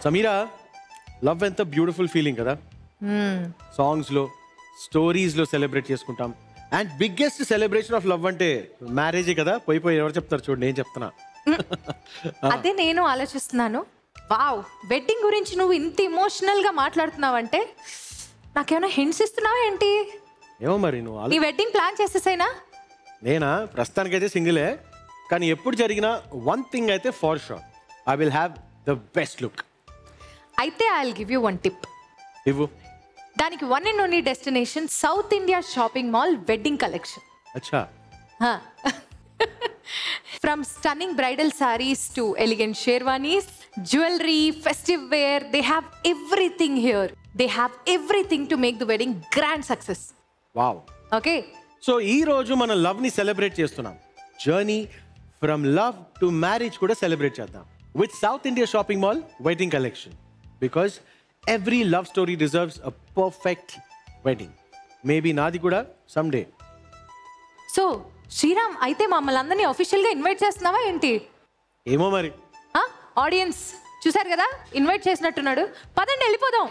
Sameera, love ఎంత beautiful feeling కదా. సాంగ్స్లో, స్టోరీస్లో సెలబ్రేట్ చేసుకుంటాం. And biggest celebration of love అంటే మ్యారేజే కదా. పోయి ఎవరు చెప్తారు చూడండి, నేను చెప్తున్నా. అదే నేను ఆలోచిస్తున్నాను. వావ్, వెడ్డింగ్ గురించి నువ్వు ఇంత ఇమోషనల్గా మాట్లాడుతున్నావంటే నాకేమైనా హింట్స్ ఇస్తున్నావా ఏంటి? ఏమో మరి నువ్వు ఈ వెడ్డింగ్ ప్లాన్ చేసేసైనా? నేనా, ప్రస్తుతానికైతే సింగిలే. కానీ ఎప్పుడు జరిగినా వన్ థింగ్ అయితే for sure, I will have the best look. అయితే I will give you one tip. ఇవ్వు. దానికి one and only destination South India shopping mall wedding collection. అచ్చా. From stunning bridal sarees to elegant sherwanis, jewelry, festive wear, they have everything here. They have everything to make the wedding grand success. Wow. Okay? So ఈ రోజు మనం love ని celebrate చేస్తున్నాం. Journey from love to marriage కూడా celebrate చేద్దాం with south India shopping mall wedding collection. Because every love story deserves a perfect wedding. Maybe నాది కూడా someday. So Sriram, అయితే మమ్మల్ని అందరినీ అఫీషియల్గా ఇన్వైట్ చేస్తున్నావా ఏంటి? ఏమో మరి. ఆడియన్స్ చూసారు కదా, ఇన్వైట్ చేసినట్టున్నాడు. పదండి వెళ్ళిపోదాం.